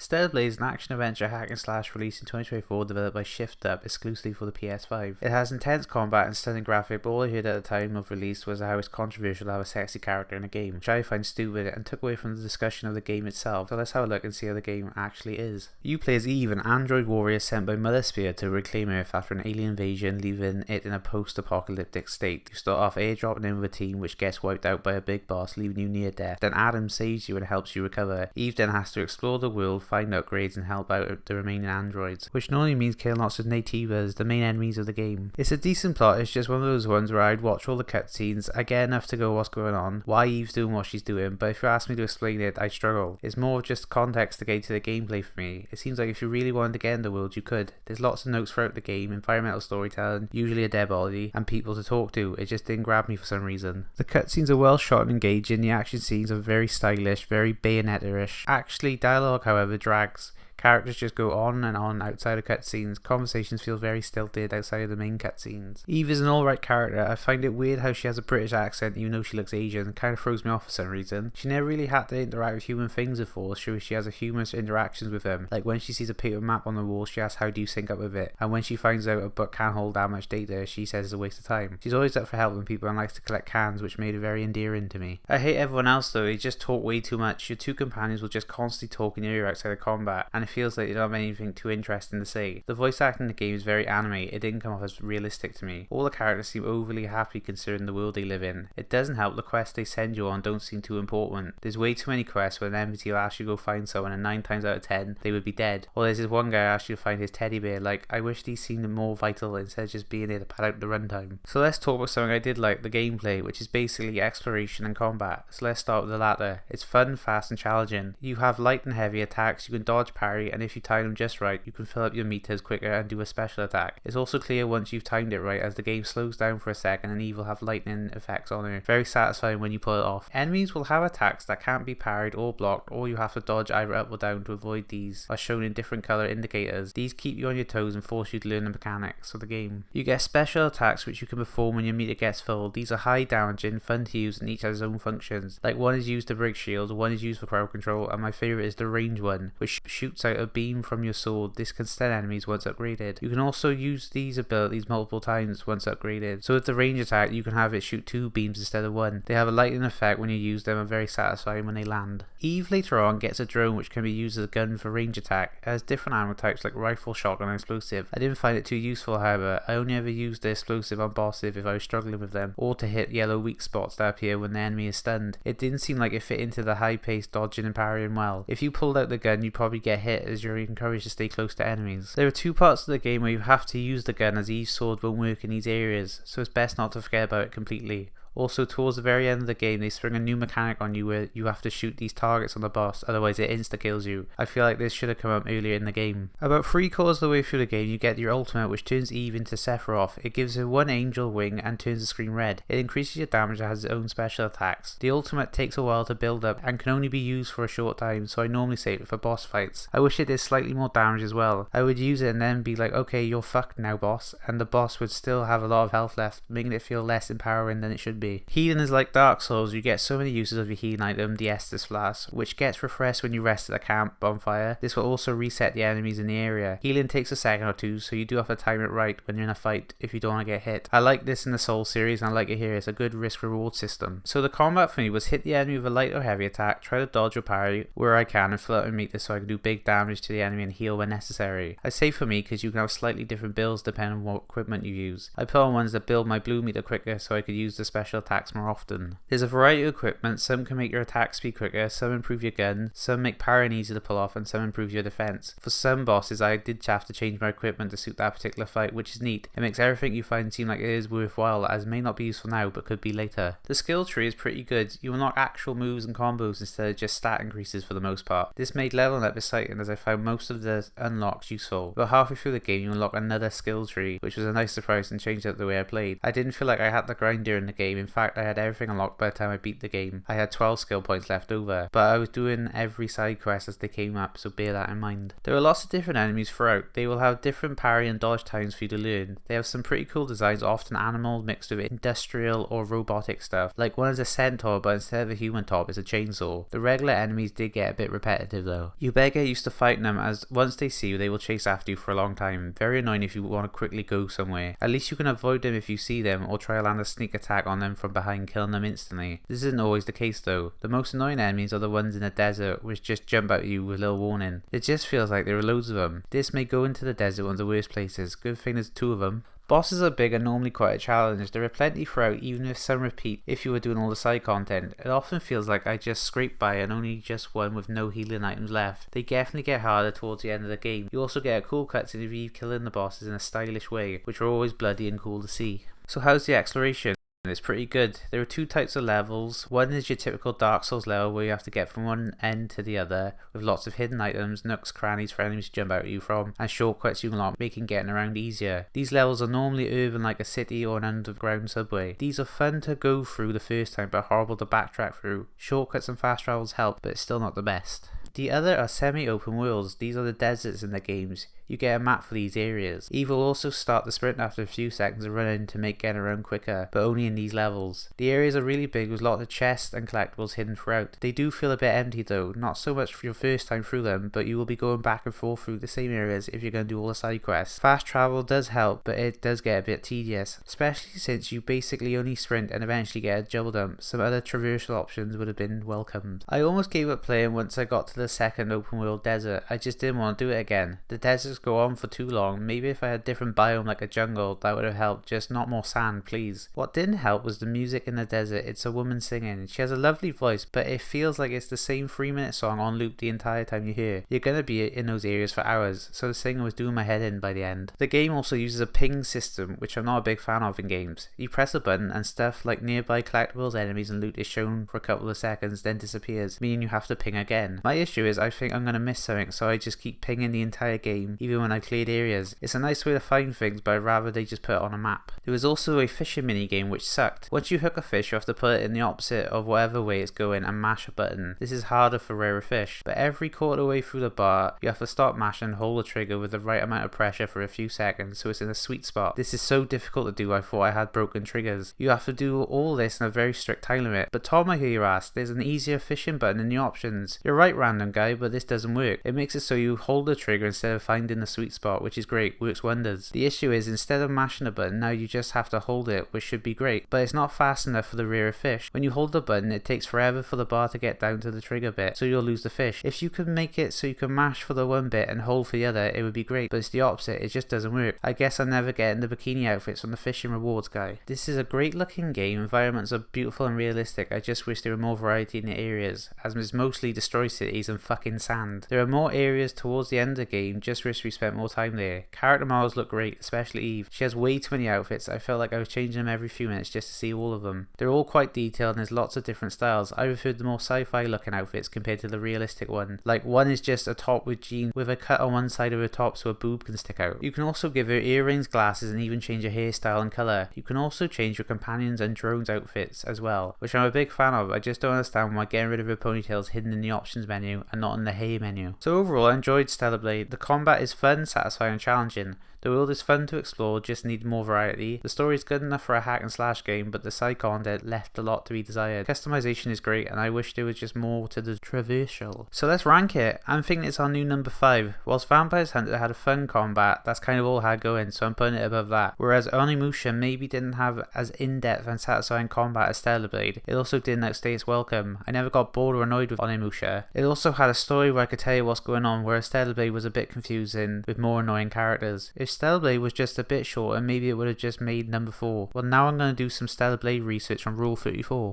Stellar Blade is an action-adventure hack-and-slash released in 2024 developed by Shift Up exclusively for the PS5. It has intense combat and stunning graphics, but all I heard at the time of release was how it's controversial to have a sexy character in a game, which I find stupid and took away from the discussion of the game itself, so let's have a look and see how the game actually is. You play as Eve, an android warrior sent by Mother Sphere to reclaim Earth after an alien invasion, leaving it in a post-apocalyptic state. You start off airdropping in with a team which gets wiped out by a big boss, leaving you near death. Then Adam saves you and helps you recover. Eve then has to explore the world, find upgrades and help out the remaining androids, which normally means killing lots of Naytibas, the main enemies of the game. It's a decent plot, it's just one of those ones where I'd watch all the cutscenes, I get enough to go what's going on, why Eve's doing what she's doing, but if you ask me to explain it, I'd struggle. It's more just context to get to the gameplay for me. It seems like if you really wanted to get in the world, you could. There's lots of notes throughout the game, environmental storytelling, usually a dead body, and people to talk to. It just didn't grab me for some reason. The cutscenes are well shot and engaging, the action scenes are very stylish, very Bayonetta-ish. Actually, dialogue, however, drags. Characters just go on and on outside of cutscenes. Conversations feel very stilted outside of the main cutscenes. Eve is an alright character. I find it weird how she has a British accent even though she looks Asian. It kind of throws me off for some reason. She never really had to interact with human things before, so she has a humorous interactions with them. Like when she sees a paper map on the wall, she asks how do you sync up with it, and when she finds out a book can't hold that much data, she says it's a waste of time. She's always up for helping people and likes to collect cans, which made her very endearing to me. I hate everyone else though. They just talk way too much. Your two companions will just constantly talk in your ear outside of combat, and it feels like you don't have anything too interesting to say. The voice acting in the game is very anime. It didn't come off as realistic to me. All the characters seem overly happy considering the world they live in. It doesn't help the quests they send you on don't seem too important. There's way too many quests where an NPC will ask you to go find someone and 9 times out of 10 they would be dead. Or there's this one guy asks you to find his teddy bear. Like, I wish these seemed more vital instead of just being there to pad out the runtime. So let's talk about something I did like, the gameplay, which is basically exploration and combat. So let's start with the latter. It's fun, fast and challenging. You have light and heavy attacks, you can dodge, parry, and if you time them just right, you can fill up your meters quicker and do a special attack. It's also clear once you've timed it right, as the game slows down for a second and Eve will have lightning effects on her. Very satisfying when you pull it off. Enemies will have attacks that can't be parried or blocked, or you have to dodge either up or down to avoid these, as shown in different colour indicators. These keep you on your toes and force you to learn the mechanics of the game. You get special attacks which you can perform when your meter gets full. These are high damaging, fun to use, and each has its own functions. Like one is used to break shields, one is used for crowd control, and my favourite is the range one, which shoots out a beam from your sword. This can stun enemies once upgraded. You can also use these abilities multiple times once upgraded. So with the range attack, you can have it shoot 2 beams instead of 1. They have a lightning effect when you use them and very satisfying when they land. Eve later on gets a drone which can be used as a gun for range attack. It has different ammo types like rifle, shotgun and explosive. I didn't find it too useful however. I only ever used the explosive on bosses if I was struggling with them, or to hit yellow weak spots that appear when the enemy is stunned. It didn't seem like it fit into the high paced dodging and parrying well. If you pulled out the gun you'd probably get hit as you're encouraged to stay close to enemies. There are 2 parts of the game where you have to use the gun as Eve's sword won't work in these areas, so it's best not to forget about it completely. Also, towards the very end of the game, they spring a new mechanic on you where you have to shoot these targets on the boss, otherwise it insta-kills you. I feel like this should have come up earlier in the game. About 3/4 of the way through the game, you get your ultimate which turns Eve into Sephiroth. It gives her 1 angel wing and turns the screen red. It increases your damage and has its own special attacks. The ultimate takes a while to build up and can only be used for a short time, so I normally save it for boss fights. I wish it did slightly more damage as well. I would use it and then be like, okay, you're fucked now boss, and the boss would still have a lot of health left, making it feel less empowering than it should be. Healing is like Dark Souls. You get so many uses of your healing item, the Estus Flask, which gets refreshed when you rest at a camp bonfire. This will also reset the enemies in the area. Healing takes a second or two, so you do have to time it right when you're in a fight if you don't want to get hit. I like this in the Soul series and I like it here. It's a good risk reward system. So the combat for me was hit the enemy with a light or heavy attack, try to dodge or parry where I can and fill out my meter so I can do big damage to the enemy and heal when necessary. I say for me because you can have slightly different builds depending on what equipment you use. I put on ones that build my blue meter quicker so I could use the special attacks more often. There's a variety of equipment. Some can make your attack speed quicker, some improve your gun, some make parrying easier to pull off, and some improve your defense. For some bosses I did have to change my equipment to suit that particular fight, which is neat. It makes everything you find seem like it is worthwhile, as it may not be useful now but could be later. The skill tree is pretty good. You unlock actual moves and combos instead of just stat increases for the most part. This made leveling up exciting as I found most of the unlocks useful. About halfway through the game you unlock another skill tree, which was a nice surprise and changed up the way I played. I didn't feel like I had to grind during the game. In fact, I had everything unlocked by the time I beat the game. I had 12 skill points left over, but I was doing every side quest as they came up, so bear that in mind. There are lots of different enemies throughout. They will have different parry and dodge times for you to learn. They have some pretty cool designs, often animal mixed with industrial or robotic stuff. Like one is a centaur, but instead of a human top, it's a chainsaw. The regular enemies did get a bit repetitive though. You better get used to fighting them, as once they see you, they will chase after you for a long time. Very annoying if you want to quickly go somewhere. At least you can avoid them if you see them, or try to land a sneak attack on them from behind, killing them instantly. This isn't always the case though. The most annoying enemies are the ones in the desert, which just jump at you with little warning. It just feels like there are loads of them. This may go into the desert, one of the worst places. Good thing there's 2 of them. Bosses are big and normally quite a challenge. There are plenty throughout, even if some repeat if you were doing all the side content. It often feels like I just scraped by and only just one with no healing items left. They definitely get harder towards the end of the game. You also get a cool cutscene of you killing the bosses in a stylish way, which are always bloody and cool to see. So how's the exploration? It's pretty good. There are 2 types of levels. One is your typical Dark Souls level where you have to get from one end to the other with lots of hidden items, nooks, crannies for enemies to jump out at you from, and shortcuts you unlock, making getting around easier. These levels are normally urban like a city or an underground subway. These are fun to go through the first time but horrible to backtrack through. Shortcuts and fast travels help, but it's still not the best. The other are semi-open worlds. These are the deserts in the games. You get a map for these areas. Eve will also start the sprint after a few seconds of running to make getting around quicker, but only in these levels. The areas are really big with lots of chests and collectibles hidden throughout. They do feel a bit empty though, not so much for your first time through them, but you will be going back and forth through the same areas if you're going to do all the side quests. Fast travel does help, but it does get a bit tedious, especially since you basically only sprint and eventually get a double jump. Some other traversal options would have been welcomed. I almost gave up playing once I got to the second open world desert. I just didn't want to do it again. The deserts go on for too long. Maybe if I had a different biome like a jungle, that would have helped, just not more sand please. What didn't help was the music in the desert. It's a woman singing. She has a lovely voice, but it feels like it's the same 3-minute song on loop the entire time you hear. You're gonna be in those areas for hours, so the singer was doing my head in by the end. The game also uses a ping system, which I'm not a big fan of in games. You press a button and stuff like nearby collectibles, enemies and loot is shown for a couple of seconds, then disappears, meaning you have to ping again. My issue is I think I'm gonna miss something, so I just keep pinging the entire game, even when I cleared areas. It's a nice way to find things, but I'd rather they just put it on a map. There was also a fishing minigame which sucked. Once you hook a fish, you have to put it in the opposite of whatever way it's going and mash a button. This is harder for rarer fish, but every quarter way through the bar, you have to stop mashing and hold the trigger with the right amount of pressure for a few seconds so it's in a sweet spot. This is so difficult to do, I thought I had broken triggers. You have to do all this in a very strict time limit. But Tom, I hear you ask, there's an easier fishing button in the options. You're right, random guy, but this doesn't work. It makes it so you hold the trigger instead of finding the sweet spot, which is great, works wonders. The issue is instead of mashing a button, now you just have to hold it, which should be great, but it's not fast enough for the rarer fish. When you hold the button, it takes forever for the bar to get down to the trigger bit, so you'll lose the fish. If you could make it so you can mash for the one bit and hold for the other, it would be great, but it's the opposite, it just doesn't work. I guess I'm never getting the bikini outfits from the fishing rewards guy. This is a great looking game, environments are beautiful and realistic. I just wish there were more variety in the areas, as it's mostly destroy cities and fucking sand. There are more areas towards the end of the game, just wish we spent more time there. Character models look great, especially Eve. She has way too many outfits. I felt like I was changing them every few minutes just to see all of them. They're all quite detailed and there's lots of different styles. I preferred the more sci-fi looking outfits compared to the realistic one. Like one is just a top with jeans with a cut on one side of her top so a boob can stick out. You can also give her earrings, glasses and even change her hairstyle and colour. You can also change your companions and drones outfits as well, which I'm a big fan of. I just don't understand why getting rid of her ponytail is hidden in the options menu and not in the hair menu. So overall I enjoyed Stellar Blade. The combat is fun, satisfying and challenging. The world is fun to explore, just need more variety. The story is good enough for a hack and slash game, but the side content left a lot to be desired. Customization is great, and I wish there was just more to the traversal. So let's rank it. I'm thinking it's our new number 5. Whilst Vampire Hunter had a fun combat, that's kind of all it had going, so I'm putting it above that. Whereas Onimusha maybe didn't have as in-depth and satisfying combat as Stellar Blade. It also didn't outstay its welcome. I never got bored or annoyed with Onimusha. It also had a story where I could tell you what's going on, whereas Stellar Blade was a bit confusing with more annoying characters. If Stellar Blade was just a bit shorter, maybe it would have just made number 4. Well, now I'm going to do some Stellar Blade research on Rule 34.